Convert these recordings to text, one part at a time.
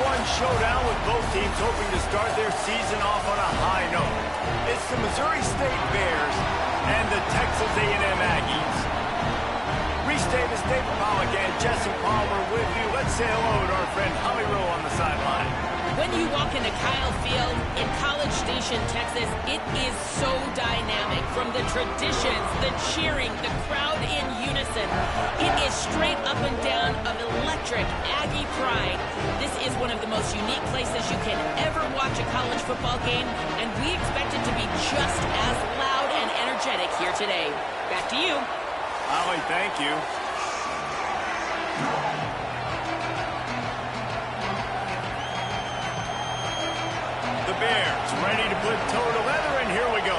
one showdown with both teams hoping to start their season off on a high note. It's the Missouri State Bears and the Texas A&M Aggies. Reese Davis, David Pollack, and Jesse Palmer with you. Let's say hello to our friend Holly Rowe on the sideline. When you walk into Kyle Field in College Station, Texas, it is so dynamic. From the traditions, the cheering, the crowd in unison. It is straight up and down of electric Aggie pride. This is one of the most unique places you can ever watch a college football game, and we expect it to be just as loud and energetic here today. Back to you. Holly, thank you. The Bears ready to put toe to leather, and here we go.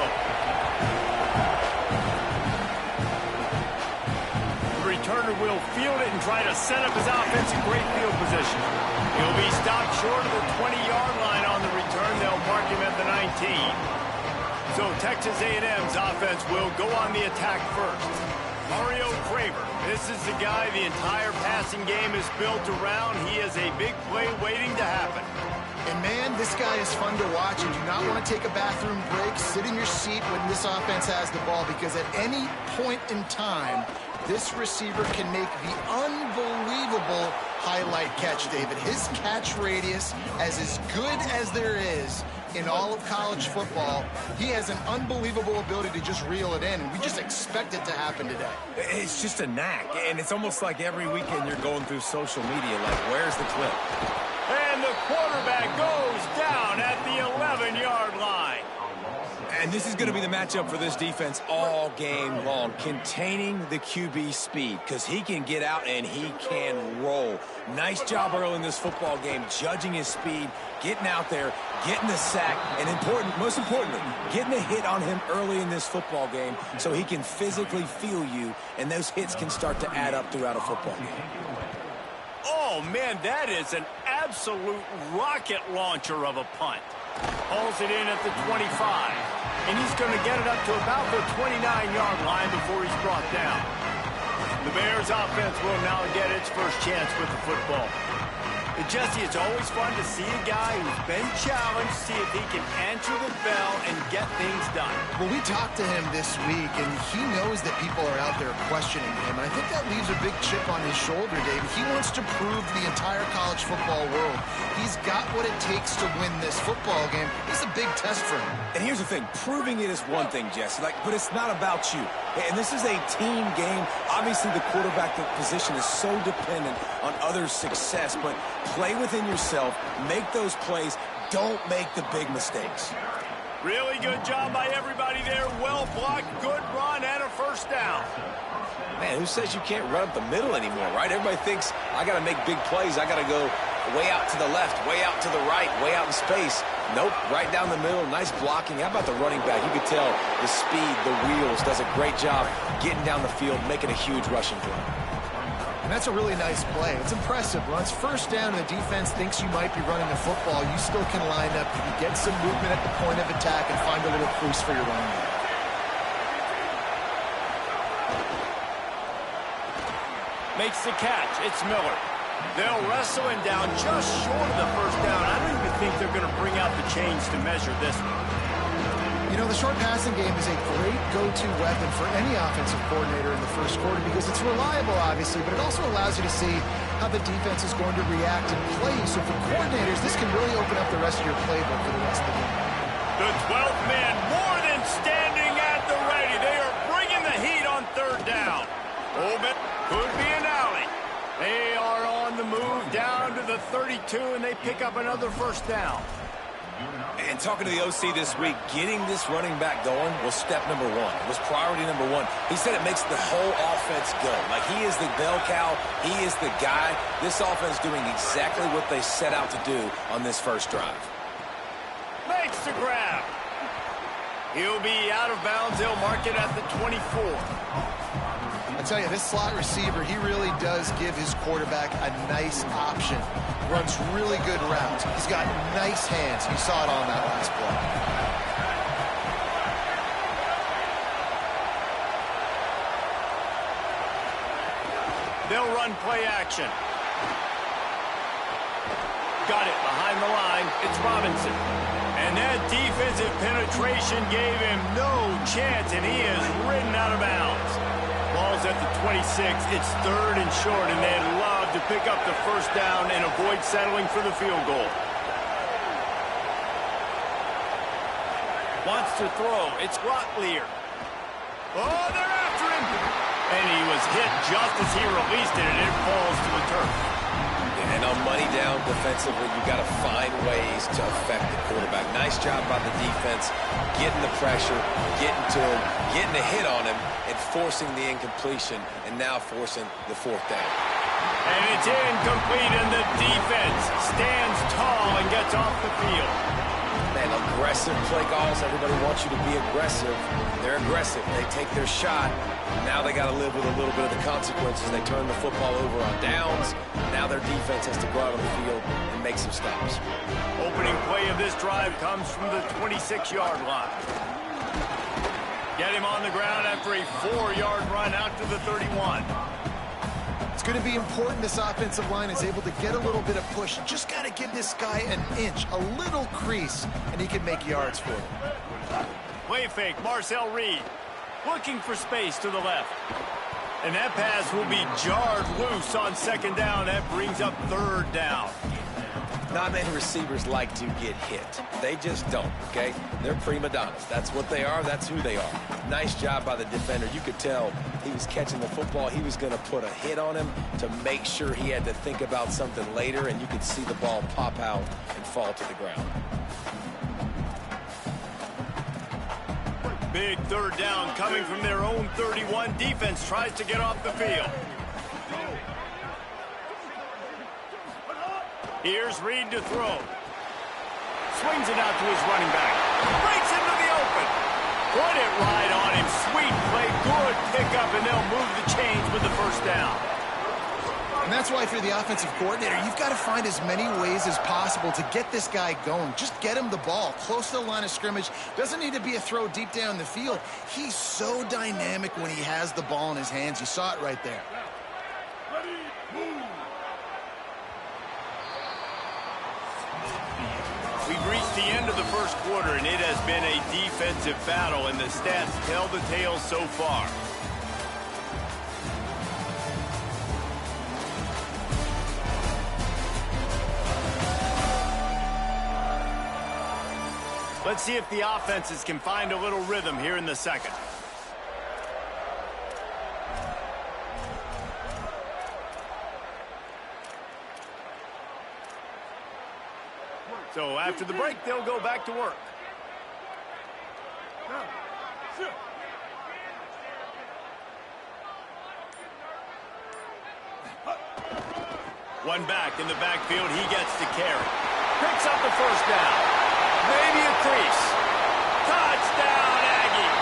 The returner will field it and try to set up his offense in great field position. He'll be stopped short of the 20-yard line on the return. They'll mark him at the 19. So Texas A&M's offense will go on the attack first. Mario Craver, this is the guy the entire passing game is built around. He is a big play waiting to happen. And man, this guy is fun to watch. You do not want to take a bathroom break. Sit in your seat when this offense has the ball, because at any point in time, this receiver can make the unbelievable highlight catch, David. His catch radius is as good as there is in all of college football. He has an unbelievable ability to just reel it in, and we just expect it to happen today. It's just a knack, and it's almost like every weekend you're going through social media, like, where's the clip? And the quarterback goes down at the 11-yard line. And this is going to be the matchup for this defense all game long, containing the QB speed, because he can get out and he can roll. Nice job early in this football game, judging his speed, getting out there, getting the sack, and most importantly, getting a hit on him early in this football game so he can physically feel you, and those hits can start to add up throughout a football game. Oh, man, that is an absolute rocket launcher of a punt. Hauls it in at the 25. And he's going to get it up to about the 29-yard line before he's brought down. The Bears offense will now get its first chance with the football. And Jesse, it's always fun to see a guy who's been challenged, see if he can answer the bell and get things done. Well, we talked to him this week, and he knows that people are out there questioning him. And I think that leaves a big chip on his shoulder, David. He wants to prove to the entire college football world he's got what it takes to win this football game. It's a big test for him. And here's the thing, proving it is one thing, Jesse, but it's not about you. And this is a team game. Obviously, the quarterback position is so dependent on others' success, but play within yourself, make those plays, don't make the big mistakes. Really good job by everybody there. Well blocked, good run, and a first down. Man, who says you can't run up the middle anymore, right? Everybody thinks, I got to make big plays. I got to go way out to the left, way out to the right, way out in space. Nope, right down the middle, nice blocking. How about the running back? You could tell the speed, the wheels, does a great job getting down the field, making a huge rushing play. And that's a really nice play. It's impressive. When it's first down and the defense thinks you might be running the football, you still can line up. You can get some movement at the point of attack and find a little crease for your running back. Makes the catch. It's Miller. They'll wrestle him down just short of the first down. I don't even think they're going to bring out the chains to measure this one. You know, the short passing game is a great go-to weapon for any offensive coordinator in the first quarter because it's reliable, obviously, but it also allows you to see how the defense is going to react and play. So for coordinators, this can really open up the rest of your playbook for the rest of the game. The 12th man more than standing at the ready. They are bringing the heat on third down. Obit could be an alley. They are on the move down to the 32, and they pick up another first down. And talking to the OC this week, getting this running back going was step number one. It was priority number one. He said it makes the whole offense go. Like, he is the bell cow. He is the guy. This offense doing exactly what they set out to do on this first drive. Makes the grab. He'll be out of bounds. They'll mark it at the 24. I tell you, this slot receiver, he really does give his quarterback a nice option. Runs really good routes. He's got nice hands. You saw it on that last play. They'll run play action. got it behind the line. It's Robinson. And that defensive penetration gave him no chance, and he is ridden out of bounds. Ball's at the 26. It's 3rd and short, and they'd love to pick up the first down and avoid settling for the field goal. Wants to throw. It's Rotlier. Oh, they're after him. And he was hit just as he released it, and it falls to the turf. And on money down defensively, you got to find ways to affect the quarterback. Nice job by the defense, getting the pressure, getting to him, getting a hit on him, and forcing the incompletion, and now forcing the 4th down. And it's incomplete, and the defense stands tall and gets off the field. Man, aggressive play calls. Everybody wants you to be aggressive. They're aggressive. They take their shot. Now they got to live with a little bit of the consequences. They turn the football over on downs. Now their defense has to go out on the field and make some stops. Opening play of this drive comes from the 26-yard line. Get him on the ground after a 4-yard run out to the 31. It's going to be important this offensive line is able to get a little bit of push. Just got to give this guy an inch, a little crease, and he can make yards for him. Play fake, Marcel Reed. Looking for space to the left. And that pass will be jarred loose on 2nd down. That brings up 3rd down. Not many receivers like to get hit. They just don't, okay? They're prima donnas. That's what they are. That's who they are. Nice job by the defender. You could tell he was catching the football. He was going to put a hit on him to make sure he had to think about something later, and you could see the ball pop out and fall to the ground. Big 3rd down coming from their own 31. Defense tries to get off the field. Here's Reed to throw. Swings it out to his running back. Breaks into the open. Put it right on him. Sweet play. Good pickup, and they'll move the chains with the 1st down. And that's why, if you're the offensive coordinator, you've got to find as many ways as possible to get this guy going. Just get him the ball close to the line of scrimmage. Doesn't need to be a throw deep down the field. He's so dynamic when he has the ball in his hands. You saw it right there. We've reached the end of the 1st quarter, and it has been a defensive battle, and the stats tell the tale so far. Let's see if the offenses can find a little rhythm here in the 2nd. So after the break, they'll go back to work. One back in the backfield. He gets to carry. Picks up the 1st down. Maybe a crease. Touchdown, Aggie.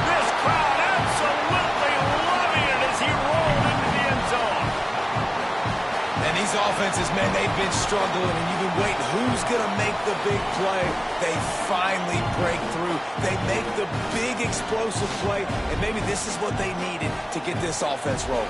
This crowd absolutely loving it as he rolled into the end zone. And these offenses, man, they've been struggling, and you've been waiting. Who's going to make the big play? They finally break through. They make the big explosive play, and maybe this is what they needed to get this offense rolling.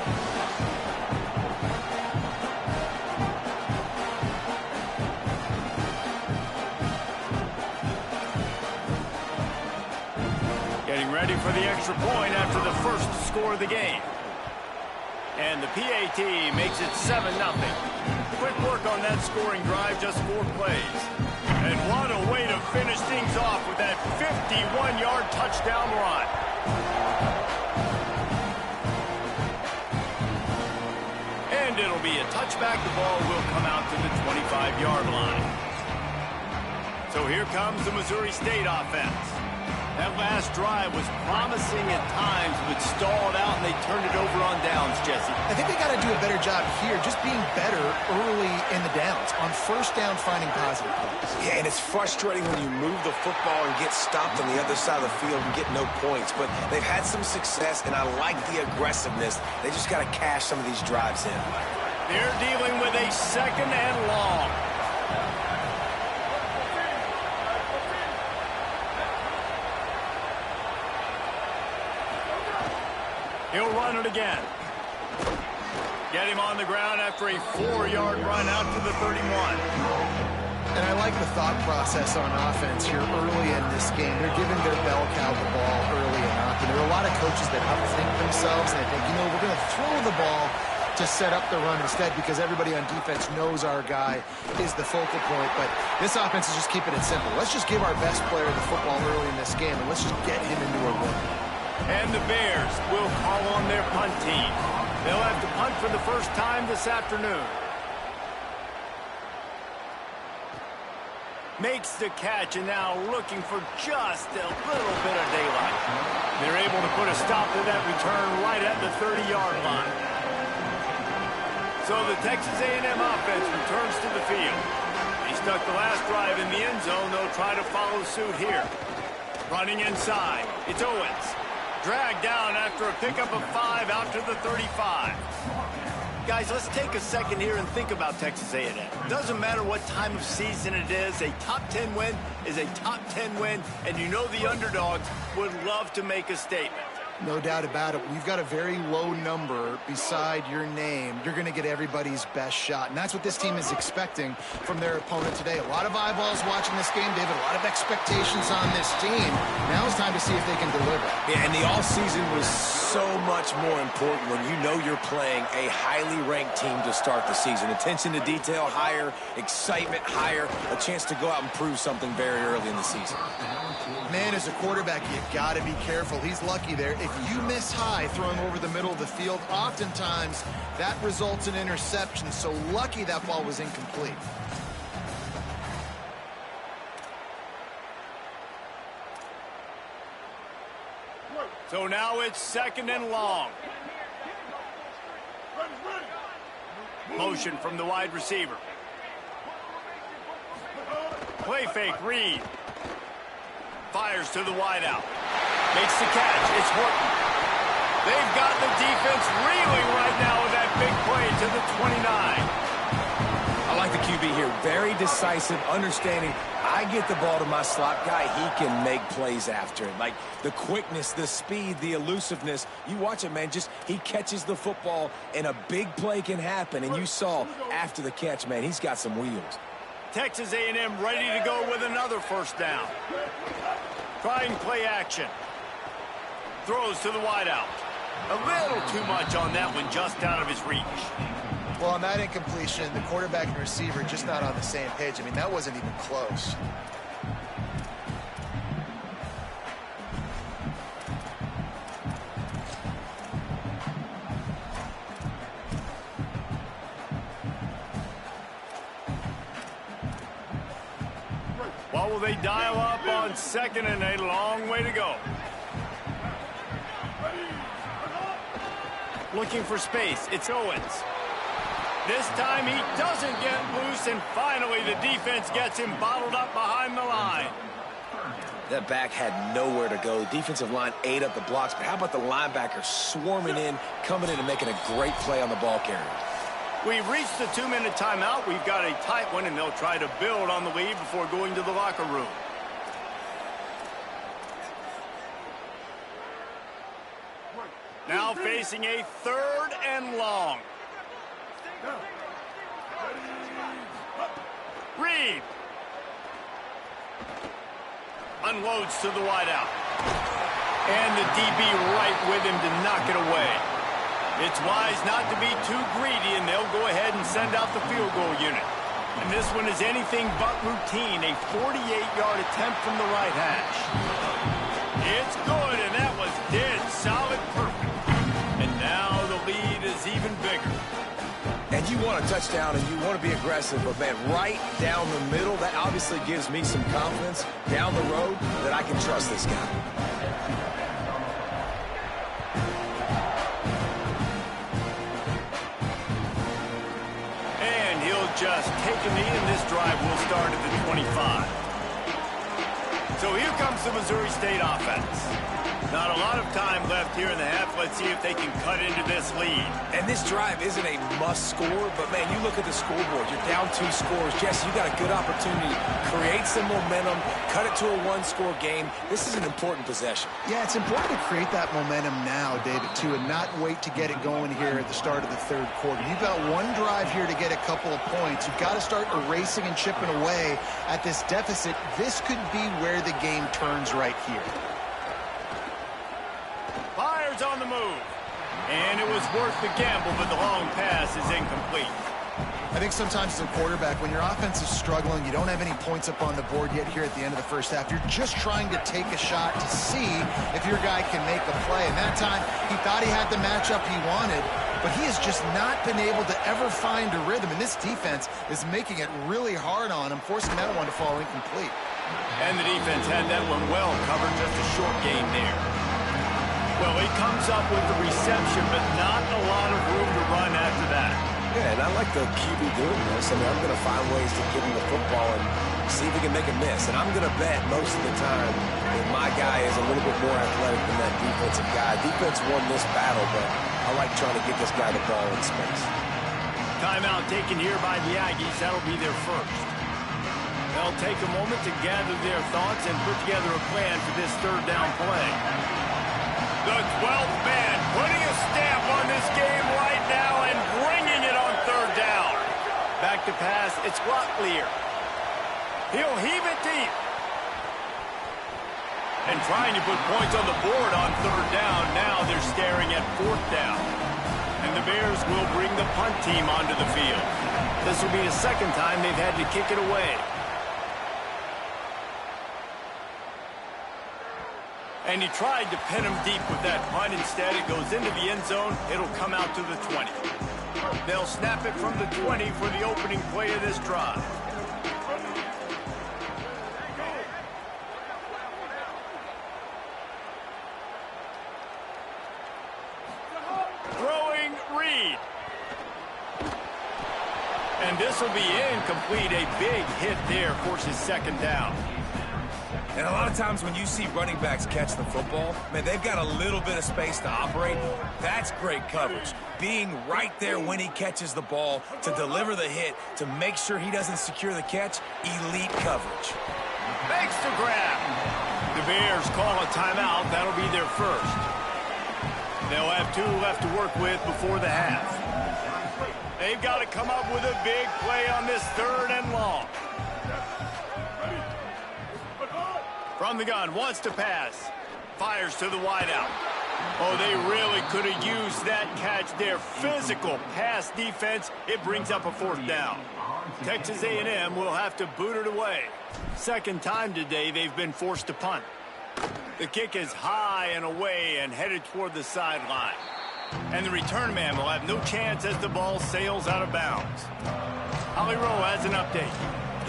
Getting ready for the extra point after the 1st score of the game. And the PAT makes it 7-0. Quick work on that scoring drive, just 4 plays. And what a way to finish things off with that 51-yard touchdown run. And it'll be a touchback. The ball will come out to the 25-yard line. So here comes the Missouri State offense. That last drive was promising at times, but stalled out, and they turned it over on downs, Jesse. I think they got to do a better job here, just being better early in the downs. On 1st down, finding positive plays. Yeah, and it's frustrating when you move the football and get stopped on the other side of the field and get no points. But they've had some success, and I like the aggressiveness. They just got to cash some of these drives in. They're dealing with a 2nd and long. He'll run it again. Get him on the ground after a 4-yard run out to the 31. And I like the thought process on offense here early in this game. They're giving their bell cow the ball early enough. And there are a lot of coaches that outthink themselves, and they think, you know, we're going to throw the ball to set up the run instead because everybody on defense knows our guy is the focal point. But this offense is just keeping it simple. Let's just give our best player the football early in this game, and let's just get him into a rhythm. And the Bears will call on their punt team. They'll have to punt for the first time this afternoon. Makes the catch, and now looking for just a little bit of daylight. They're able to put a stop to that return right at the 30-yard line. So the Texas A&M offense returns to the field. They stuck the last drive in the end zone. They'll try to follow suit here. Running inside, it's Owens. Dragged down after a pickup of 5 out to the 35. Guys, let's take a second here and think about Texas A&M. Doesn't matter what time of season it is, a top 10 win is a top 10 win, and you know the underdogs would love to make a statement. No doubt about it. We've got a very low number beside your name. You're going to get everybody's best shot, and that's what this team is expecting from their opponent today. A lot of eyeballs watching this game, David. A lot of expectations on this team. Now it's time to see if they can deliver. Yeah, and the offseason was so much more important when you know you're playing a highly ranked team to start the season. Attention to detail higher, excitement higher, a chance to go out and prove something very early in the season. Man, as a quarterback, you got to be careful. He's lucky there. If you miss high throwing over the middle of the field, oftentimes that results in interception. So lucky that ball was incomplete. So now it's second and long. Motion from the wide receiver. Play fake, Reed. Fires to the wideout. Makes the catch. It's Horton. They've got the defense reeling right now with that big play to the 29. I like the QB here. Very decisive, understanding. I get the ball to my slot guy, he can make plays after it. Like the quickness, the speed, the elusiveness. You watch it, man. Just he catches the football, and a big play can happen. And you saw after the catch, man, he's got some wheels. Texas A&M ready to go with another first down. Trying play action. Throws to the wideout. A little too much on that one, just out of his reach. Well, on that incompletion, the quarterback and receiver just not on the same page. I mean, that wasn't even close. What will they dial up on second and a long way to go? Looking for space. It's Owens. This time he doesn't get loose, and finally the defense gets him bottled up behind the line. That back had nowhere to go. Defensive line ate up the blocks, but how about the linebacker swarming in, coming in and making a great play on the ball carrier? We've reached the 2-minute timeout. We've got a tight one, and they'll try to build on the lead before going to the locker room. Now facing a third and long. Reed. Unloads to the wideout. And the DB right with him to knock it away. It's wise not to be too greedy, and they'll go ahead and send out the field goal unit. And this one is anything but routine, a 48-yard attempt from the right hash. It's good, and that was dead solid perfect. And now the lead is even bigger. And you want a touchdown, and you want to be aggressive, but, man, right down the middle, that obviously gives me some confidence down the road that I can trust this guy. Just take a knee, and this drive will start at the 25. So here comes the Missouri State offense. Not a lot of time left here in the half. Let's see if they can cut into this lead. And this drive isn't a must score, but, man, you look at the scoreboard. You're down 2 scores. Jesse, you got a good opportunity to create some momentum, cut it to a 1-score game. This is an important possession. Yeah, it's important to create that momentum now, David, too, and not wait to get it going here at the start of the third quarter. You've got one drive here to get a couple of points. You've got to start erasing and chipping away at this deficit. This could be where the game turns right here. Fires on the move. And it was worth the gamble, but the long pass is incomplete. I think sometimes as a quarterback, when your offense is struggling, you don't have any points up on the board yet here at the end of the first half. You're just trying to take a shot to see if your guy can make a play. And that time, he thought he had the matchup he wanted, but he has just not been able to ever find a rhythm. And this defense is making it really hard on him, forcing that one to fall incomplete. And the defense had that one well covered, just a short gain there. Well, he comes up with the reception, but not a lot of room to run after that. Yeah, and I like the QB doing this. I mean, I'm going to find ways to give him the football and see if he can make a miss. And I'm going to bet most of the time that my guy is a little bit more athletic than that defensive guy. Defense won this battle, but I like trying to get this guy the ball in space. Timeout taken here by the Aggies. That'll be their first. They'll take a moment to gather their thoughts and put together a plan for this third down play. The 12th man putting a stamp on this game right now and bringing it on third down. Back to pass, it's Locklear. He'll heave it deep. And trying to put points on the board on third down. Now they're staring at fourth down. And the Bears will bring the punt team onto the field. This will be the second time they've had to kick it away. And he tried to pin him deep with that punt. Instead, it goes into the end zone. It'll come out to the 20. They'll snap it from the 20 for the opening play of this drive. Throwing Reed. And this will be incomplete. A big hit there, forces second down. And a lot of times when you see running backs catch the football, man, they've got a little bit of space to operate. That's great coverage. Being right there when he catches the ball to deliver the hit, to make sure he doesn't secure the catch, elite coverage. Makes the grab. The Bears call a timeout. That'll be their first. They'll have 2 left to work with before the half. They've got to come up with a big play on this third and long. From the gun, wants to pass. Fires to the wideout. Oh, they really could have used that catch. Their physical pass defense, it brings up a fourth down. Texas A&M will have to boot it away. Second time today they've been forced to punt. The kick is high and away and headed toward the sideline. And the return man will have no chance as the ball sails out of bounds. Holly Rowe has an update.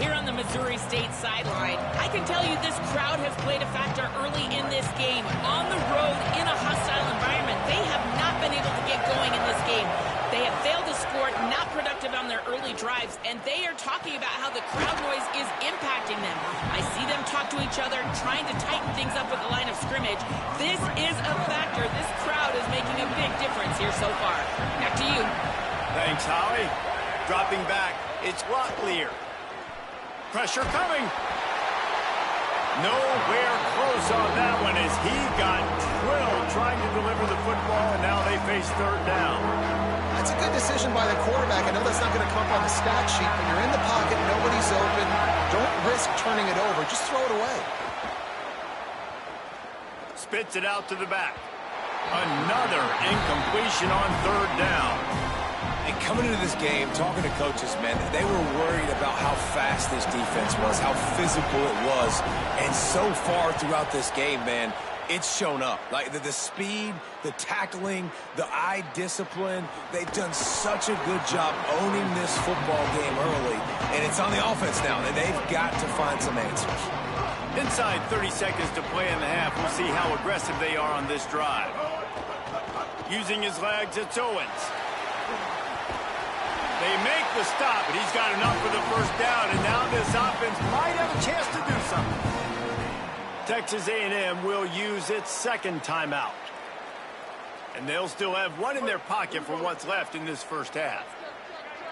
Here on the Missouri State sideline, I can tell you this crowd has played a factor early in this game. On the road, in a hostile environment, they have not been able to get going in this game. They have failed to score, not productive on their early drives, and they are talking about how the crowd noise is impacting them. I see them talk to each other, trying to tighten things up with the line of scrimmage. This is a factor. This crowd is making a big difference here so far. Back to you. Thanks, Holly. Dropping back, it's Locklear. Pressure coming. Nowhere close on that one as he got drilled trying to deliver the football, and now they face third down. That's a good decision by the quarterback. I know that's not going to come up on the stat sheet, but you're in the pocket, nobody's open. Don't risk turning it over. Just throw it away. Spits it out to the back. Another incompletion on third down. And coming into this game, talking to coaches, man, they were worried about how fast this defense was, how physical it was. And so far throughout this game, man, it's shown up. Like the speed, the tackling, the eye discipline, they've done such a good job owning this football game early. And it's on the offense now, and they've got to find some answers. Inside 30 seconds to play in the half. We'll see how aggressive they are on this drive. Using his legs, it's Owens. They make the stop, but he's got enough for the first down, and now this offense might have a chance to do something. Texas A&M will use its second timeout. And they'll still have one in their pocket for what's left in this first half.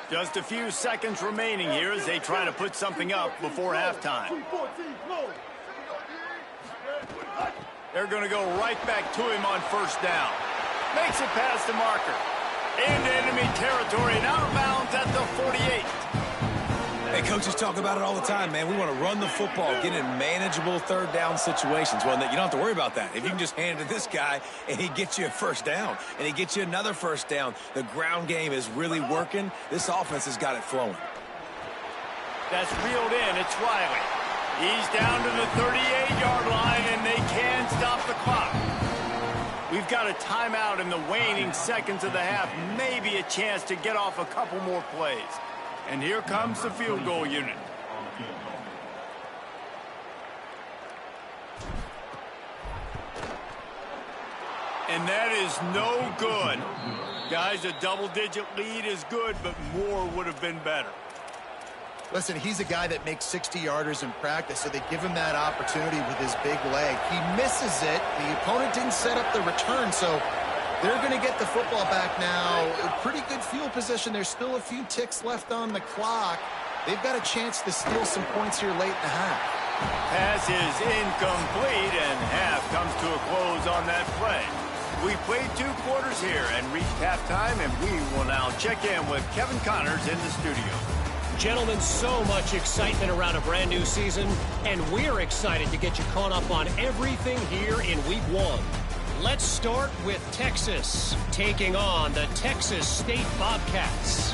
Just a few seconds remaining here as they try to put something up before halftime. They're going to go right back to him on first down. Makes it past the marker. Into enemy territory and out of bounds at the 48. Hey, coaches talk about it all the time, man. We want to run the football, get in manageable third down situations. Well, you don't have to worry about that. If you can just hand it to this guy and he gets you a first down and he gets you another first down, the ground game is really working. This offense has got it flowing. That's reeled in. It's Riley. He's down to the 38-yard line, and they can stop the clock. We've got a timeout in the waning seconds of the half. Maybe a chance to get off a couple more plays. And here comes the field goal unit. And that is no good. Guys, a double-digit lead is good, but more would have been better. Listen, he's a guy that makes 60-yarders in practice, so they give him that opportunity with his big leg. He misses it. The opponent didn't set up the return, so they're going to get the football back now. A pretty good field position. There's still a few ticks left on the clock. They've got a chance to steal some points here late in the half. Pass is incomplete, and half comes to a close on that play. We played 2 quarters here and reached halftime, and we will now check in with Kevin Connors in the studio. Gentlemen, so much excitement around a brand new season, and we're excited to get you caught up on everything here in Week 1. Let's start with Texas, taking on the Texas State Bobcats.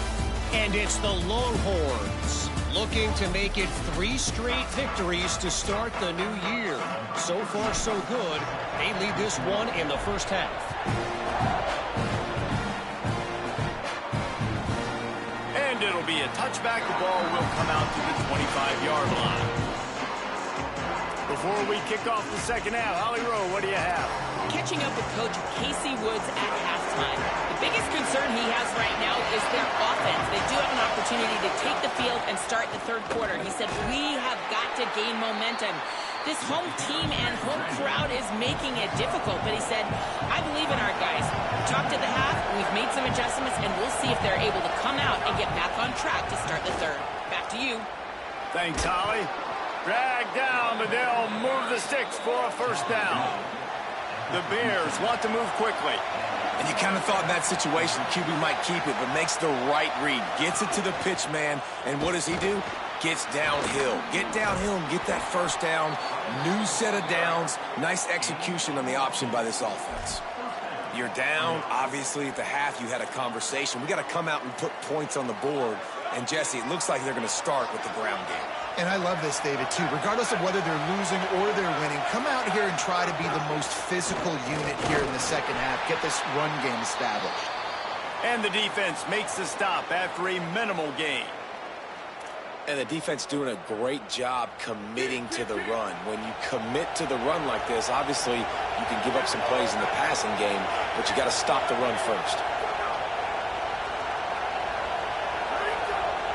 And it's the Longhorns, looking to make it 3 straight victories to start the new year. So far, so good. They lead this one in the first half. And it'll be a touchback. The ball will come out to the 25-yard line. Before we kick off the second half, Holly Rowe, what do you have? Catching up with Coach Casey Woods at halftime. The biggest concern he has right now is their offense. They do have an opportunity to take the field and start the third quarter. He said, we have got to gain momentum. This home team and home crowd is making it difficult, but he said, I believe in our guys. Talked at the half, we've made some adjustments, and we'll see if they're able to come out and get back on track to start the third. Back to you. Thanks, Holly. Drag down, but they'll move the sticks for a first down. The Bears want to move quickly. And you kind of thought in that situation QB might keep it, but makes the right read. Gets it to the pitch man, and what does he do? Gets downhill. Get downhill and get that first down. New set of downs. Nice execution on the option by this offense. You're down. Obviously, at the half, you had a conversation. We got to come out and put points on the board. And, Jesse, it looks like they're going to start with the ground game. And I love this, David, too. Regardless of whether they're losing or they're winning, come out here and try to be the most physical unit here in the second half. Get this run game established. And the defense makes the stop after a minimal gain. And the defense doing a great job committing to the run. When you commit to the run like this, obviously you can give up some plays in the passing game, but you got to stop the run first.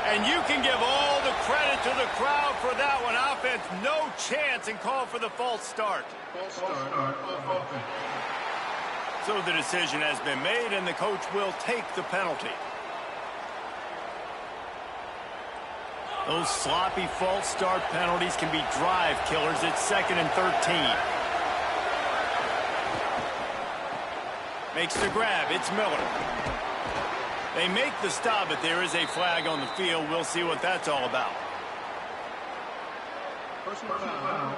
And you can give all the credit to the crowd for that one. Offense, no chance, and call for the false start. So the decision has been made, and the coach will take the penalty. Those sloppy false start penalties can be drive killers. It's 2nd and 13. Makes the grab. It's Miller. They make the stop, but there is a flag on the field. We'll see what that's all about. Personal foul.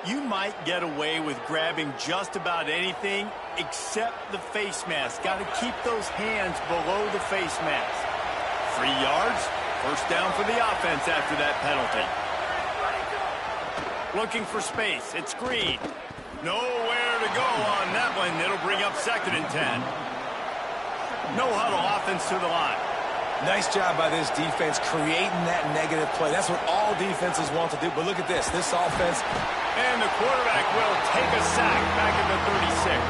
You might get away with grabbing just about anything except the face mask. Got to keep those hands below the face mask. 3 yards, first down for the offense after that penalty. Looking for space. It's Green. Nowhere to go on that one. It'll bring up 2nd and 10. No huddle, offense to the line. Nice job by this defense creating that negative play. That's what all defenses want to do. But look at this. This offense. And the quarterback will take a sack back at the 36.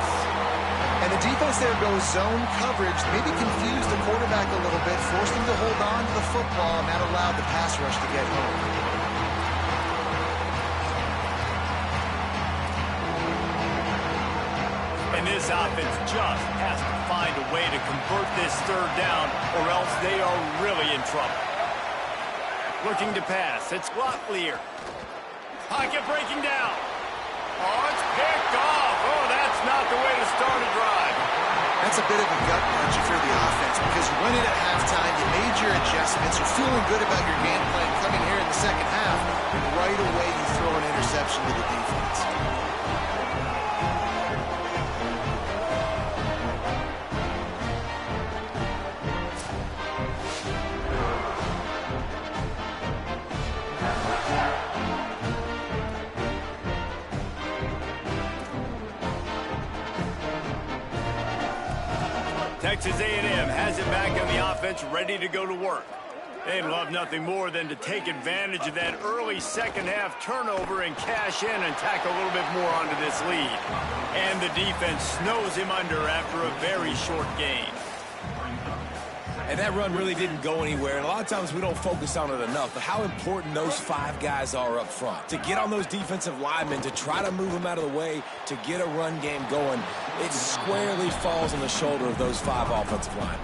And the the defense there goes zone coverage, maybe confused the quarterback a little bit, forced him to hold on to the football, and that allowed the pass rush to get home. And this offense just has to find a way to convert this third down, or else they are really in trouble. Looking to pass. It's Locklear. Pocket breaking down. Oh, it's picked off. Oh, that's not the way to start a drive. That's a bit of a gut punch if you're the offense, because you went in at halftime, you made your adjustments, you're feeling good about your game plan coming here in the second half, and right away you throw an interception to the defense. Texas A&M has it back on the offense, ready to go to work. They'd love nothing more than to take advantage of that early second-half turnover and cash in and tack a little bit more onto this lead. And the defense snows him under after a very short game. And that run really didn't go anywhere, and a lot of times we don't focus on it enough, but how important those 5 guys are up front. To get on those defensive linemen, to try to move them out of the way, to get a run game going, it squarely falls on the shoulder of those 5 offensive linemen.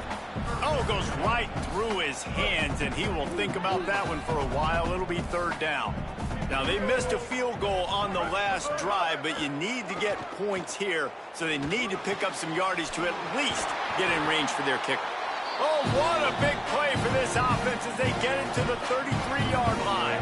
Oh, goes right through his hands, and he will think about that one for a while. It'll be third down. Now, they missed a field goal on the last drive, but you need to get points here, so they need to pick up some yardage to at least get in range for their kicker. Oh, what a big play for this offense as they get into the 33-yard line.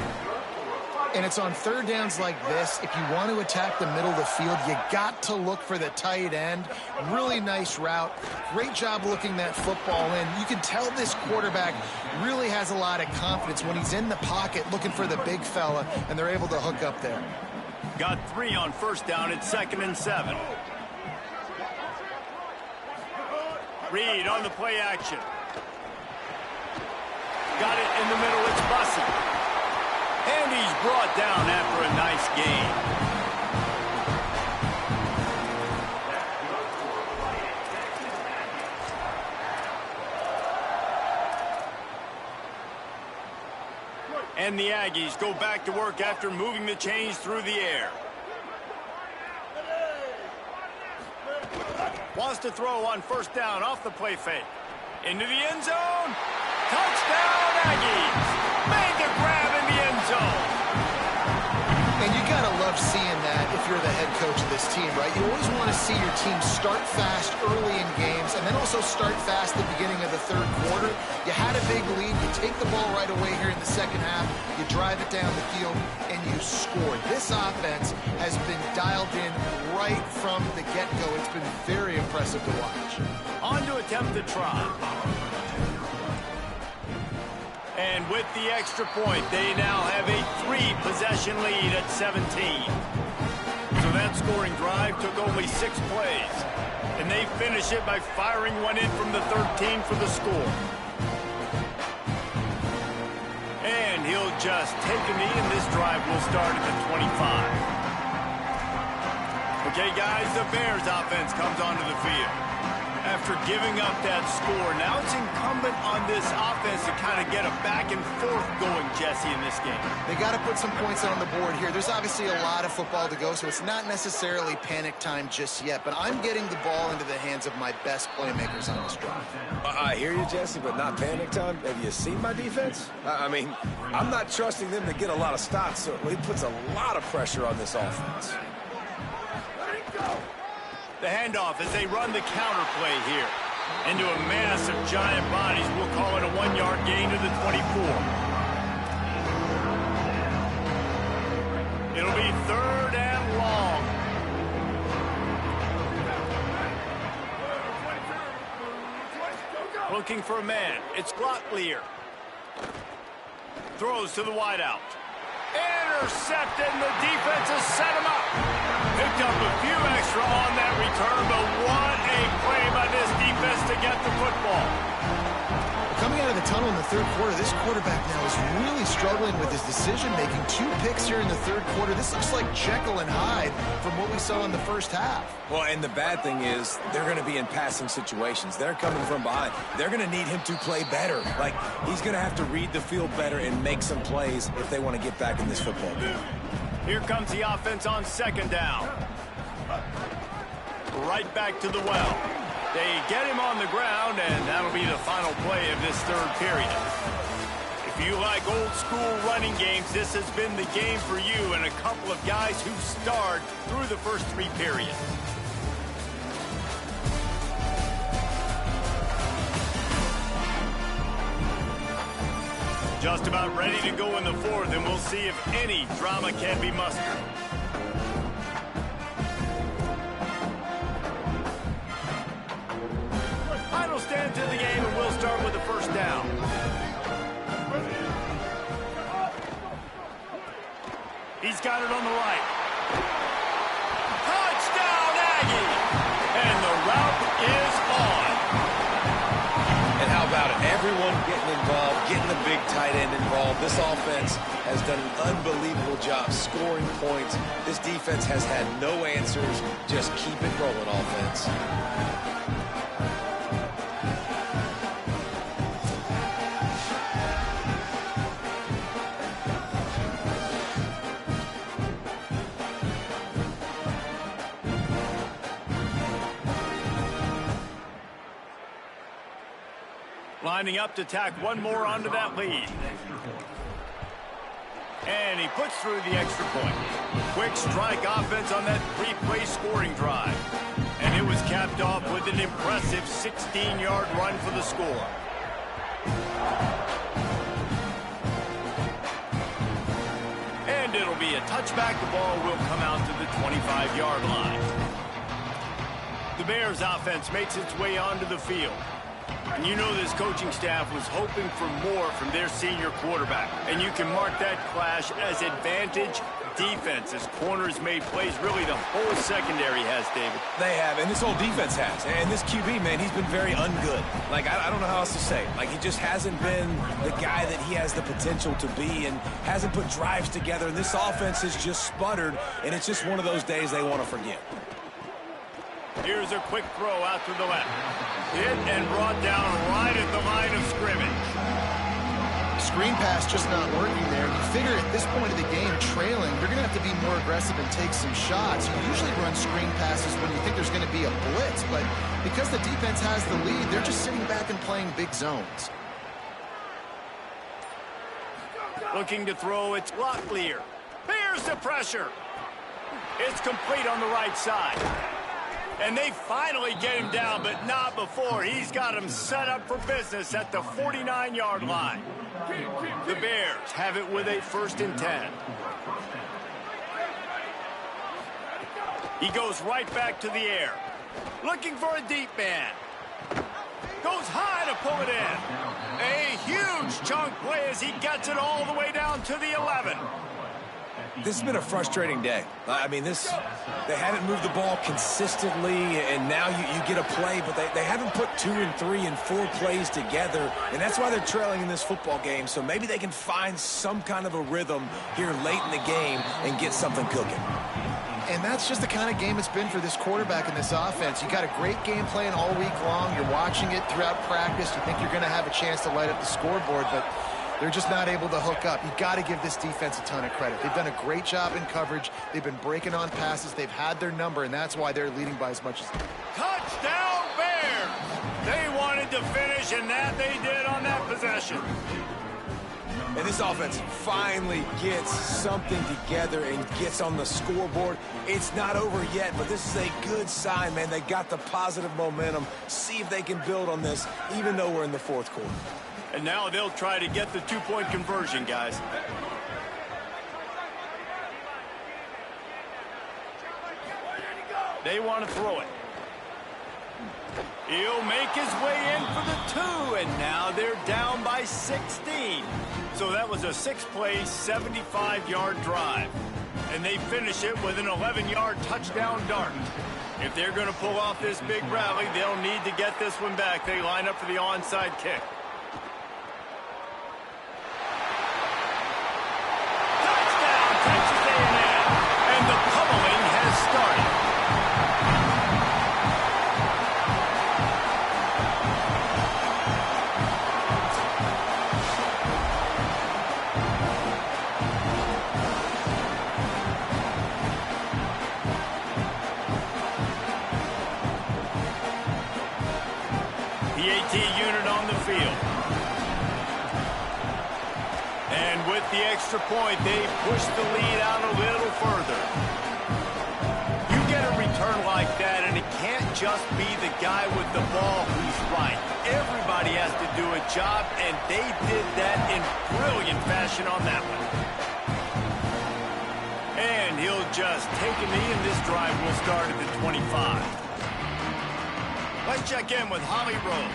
And it's on third downs like this, if you want to attack the middle of the field, you got to look for the tight end. Really nice route. Great job looking that football in. You can tell this quarterback really has a lot of confidence when he's in the pocket looking for the big fella, and they're able to hook up there. Got 3 on first down. It's 2nd and 7. Reed on the play action. Got it in the middle. It's Bussey. And he's brought down after a nice gain. And the Aggies go back to work after moving the chains through the air. Wants to throw on first down off the play fake. Into the end zone. Touchdown, Aggies. Made the grab in the end zone. And you got to love seeing that if you're the head coach of this team, right? You always want to see your team start fast early in games and then also start fast at the beginning of the third quarter. You had a big lead. You take the ball right away here in the second half. You drive it down the field, and you scored. This offense has been dialed in right from the get-go. It's been very impressive to watch. On to attempt the try. And with the extra point, they now have a 3-possession lead at 17. So that scoring drive took only 6 plays. And they finish it by firing one in from the 13 for the score. And he'll just take a knee, and this drive will start at the 25. Okay, guys, the Bears offense comes onto the field. After giving up that score, now it's incumbent on this offense to kind of get a back and forth going, Jesse, in this game. They got to put some points on the board here. There's obviously a lot of football to go, so it's not necessarily panic time just yet, but I'm getting the ball into the hands of my best playmakers on this drive. I hear you, Jesse, but not panic time. Have you seen my defense? I mean, I'm not trusting them to get a lot of stops, so it puts a lot of pressure on this offense. The handoff as they run the counter play here. Into a mass of giant bodies. We'll call it a 1-yard gain to the 24. It'll be 3rd and long. Looking for a man. It's Locklear. Throws to the wideout. Intercepted, and the defense has set him up. Picked up a few extra on that return, but what a play by this defense to get the football. Coming out of the tunnel in the the third quarter. This quarterback now is really struggling with his decision-making. 2 picks here in the third quarter. This looks like Jekyll and Hyde from what we saw in the first half. Well, and the bad thing is they're going to be in passing situations. They're coming from behind. They're going to need him to play better. Like, he's going to have to read the field better and make some plays if they want to get back in this football game. Here comes the offense on second down. Right back to the well. They get him on the ground, and that'll be the final play of this third period. If you like old school running games, this has been the game for you and a couple of guys who starred through the first 3 periods. Just about ready to go in the fourth, and we'll see if any drama can be mustered. Final stand to the game, and we'll start with the first down. He's got it on the right. Touchdown, Aggie! And the route is on. And how about it? Everyone getting involved, getting the big tight end involved. This offense has done an unbelievable job scoring points. This defense has had no answers. Just keep it rolling, offense. Lining up to tack one more onto that lead. And he puts through the extra point. Quick strike offense on that 3-play scoring drive. And it was capped off with an impressive 16-yard run for the score. And it'll be a touchback. The ball will come out to the 25-yard line. The Bears offense makes its way onto the field. And you know this coaching staff was hoping for more from their senior quarterback. And you can mark that clash as advantage defense as corners made plays. Really, the whole secondary has, David. They have, and this whole defense has. And this QB, man, he's been very ungood. Like, I don't know how else to say it. Like, he just hasn't been the guy that he has the potential to be and hasn't put drives together. And this offense has just sputtered, and it's just one of those days they want to forget. Here's a quick throw out to the left. Hit and brought down right at the line of scrimmage. Screen pass just not working there. You figure at this point of the game, trailing, you're going to have to be more aggressive and take some shots. You usually run screen passes when you think there's going to be a blitz, but because the defense has the lead, they're just sitting back and playing big zones. Looking to throw, it's Locklear. Here's the pressure. It's complete on the right side. And they finally get him down, but not before. He's got him set up for business at the 49-yard line. The Bears have it with a 1st and 10. He goes right back to the air. Looking for a deep man. Goes high to pull it in. A huge chunk play as he gets it all the way down to the 11. This has been a frustrating day. I mean, they haven't moved the ball consistently, and now you get a play, but they haven't put 2 and 3 and 4 plays together, and that's why they're trailing in this football game. So maybe they can find some kind of a rhythm here late in the game and get something cooking. And that's just the kind of game it's been for this quarterback and this offense. You got a great game plan all week long. You're watching it throughout practice. You think you're going to have a chance to light up the scoreboard, but they're just not able to hook up. You got to give this defense a ton of credit. They've done a great job in coverage. They've been breaking on passes. They've had their number, and that's why they're leading by as much as. Touchdown, Bears! They wanted to finish, and that they did on that possession. And this offense finally gets something together and gets on the scoreboard. It's not over yet, but this is a good sign, man. They got the positive momentum. See if they can build on this, even though we're in the 4th quarter. And now they'll try to get the 2-point conversion, guys. They want to throw it. He'll make his way in for the 2, and now they're down by 16. So that was a 6-play, 75-yard drive. And they finish it with an 11-yard touchdown dart. If they're going to pull off this big rally, they'll need to get this one back. They line up for the onside kick. PAT unit on the field. And with the extra point, they push the lead out a little further. You get a return like that, and it can't just be the guy with the ball who's right. Everybody has to do a job, and they did that in brilliant fashion on that one. And he'll just take a knee, and this drive will start at the 25. Let's check in with Holly Rowe.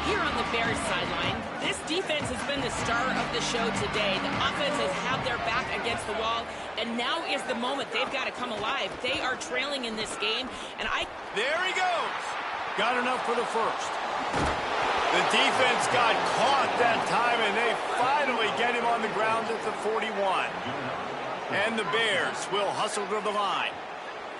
Here on the Bears sideline, this defense has been the star of the show today. The offense has had their back against the wall, and now is the moment they've got to come alive. They are trailing in this game, and There he goes. Got enough for the first. The defense got caught that time, and they finally get him on the ground at the 41. And the Bears will hustle to the line.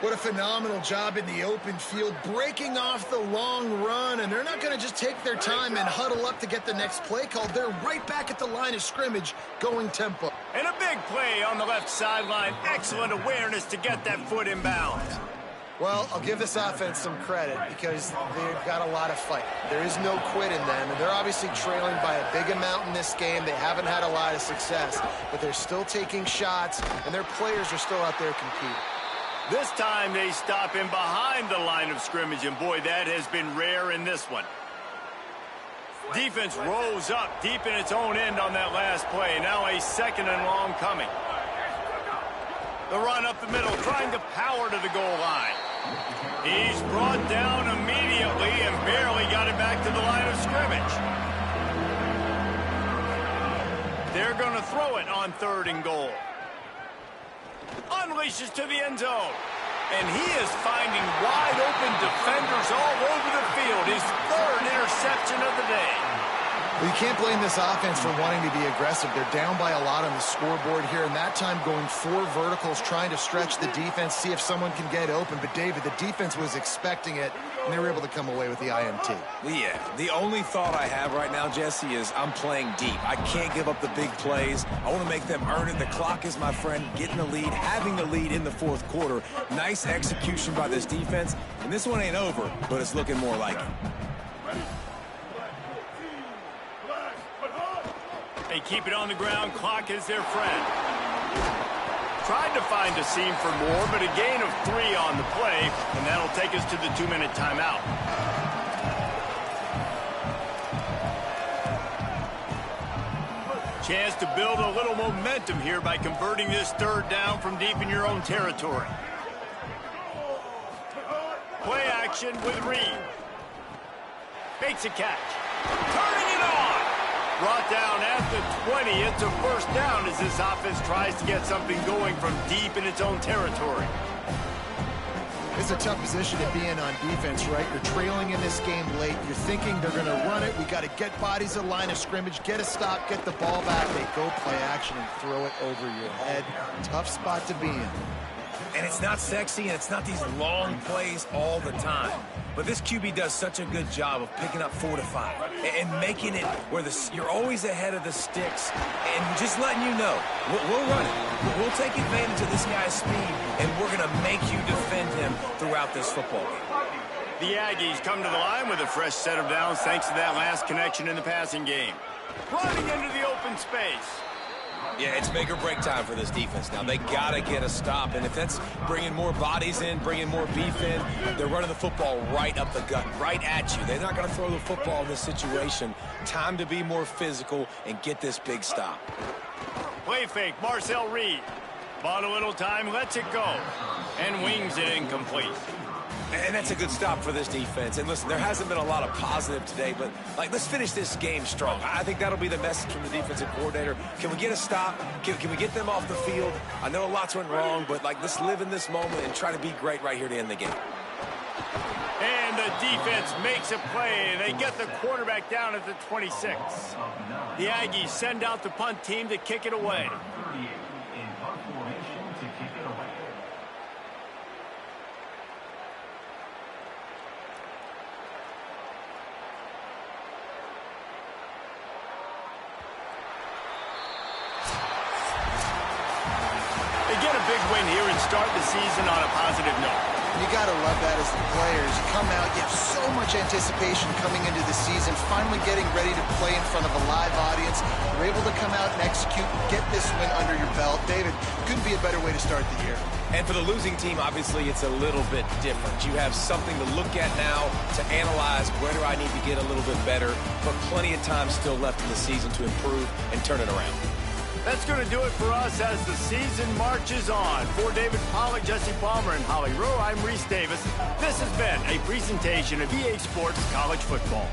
What a phenomenal job in the open field, breaking off the long run, and they're not going to just take their time and huddle up to get the next play called. They're right back at the line of scrimmage, going tempo. And a big play on the left sideline. Excellent awareness to get that foot in bounds. Well, I'll give this offense some credit because they've got a lot of fight. There is no quit in them, and they're obviously trailing by a big amount in this game. They haven't had a lot of success, but they're still taking shots, and their players are still out there competing. This time they stop him behind the line of scrimmage, and boy, that has been rare in this one. Defense rolls up deep in its own end on that last play. Now a second and long coming. The run up the middle, trying to power to the goal line. He's brought down immediately and barely got it back to the line of scrimmage. They're going to throw it on 3rd and goal. Unleashes to the end zone. And he is finding wide open defenders all over the field. His 3rd interception of the day. Well, you can't blame this offense for wanting to be aggressive. They're down by a lot on the scoreboard here, and that time going 4 verticals, trying to stretch the defense, see if someone can get open. But, David, the defense was expecting it, and they were able to come away with the INT. Yeah, the only thought I have right now, Jesse, is I'm playing deep. I can't give up the big plays. I want to make them earn it. The clock is my friend. Getting the lead, having the lead in the 4th quarter. Nice execution by this defense. And this one ain't over, but it's looking more like it. They keep it on the ground. Clock is their friend. Tried to find a seam for more, but a gain of 3 on the play, and that'll take us to the 2-minute timeout. Chance to build a little momentum here by converting this 3rd down from deep in your own territory. Play action with Reed. Makes a catch. Turning it on. Brought down at the 20. It's a first down as this offense tries to get something going from deep in its own territory. It's a tough position to be in on defense, right? You're trailing in this game late. You're thinking they're going to run it. We got to get bodies at line of scrimmage, get a stop, get the ball back. They go play action and throw it over your head. Tough spot to be in. And it's not sexy, and it's not these long plays all the time. But this QB does such a good job of picking up 4 to 5 and making it where you're always ahead of the sticks and just letting you know, we'll run it. We'll take advantage of this guy's speed, and we're going to make you defend him throughout this football game. The Aggies come to the line with a fresh set of downs thanks to that last connection in the passing game. Running into the open space. Yeah, it's make or break time for this defense. Now, they got to get a stop, and if that's bringing more bodies in, bringing more beef in, they're running the football right up the gut, right at you. They're not going to throw the football in this situation. Time to be more physical and get this big stop. Play fake, Marcel Reed. Bought a little time, lets it go, and wings it incomplete. And that's a good stop for this defense. And listen, there hasn't been a lot of positive today, but let's finish this game strong. I think that'll be the message from the defensive coordinator. Can we get a stop? Can we get them off the field? I know lots went wrong, but let's live in this moment and try to be great right here to end the game. And the defense makes a play. They get the quarterback down at the 26. The Aggies send out the punt team to kick it away. They get a big win here and start the season on a positive note. You got to love that as the players. You come out, you have so much anticipation coming into the season, finally getting ready to play in front of a live audience. You're able to come out and execute, get this win under your belt. David, couldn't be a better way to start the year. And for the losing team, obviously, it's a little bit different. You have something to look at now to analyze where do I need to get a little bit better, but plenty of time still left in the season to improve and turn it around. That's going to do it for us as the season marches on. For David Pollack, Jesse Palmer, and Holly Rowe, I'm Reese Davis. This has been a presentation of EA Sports College Football.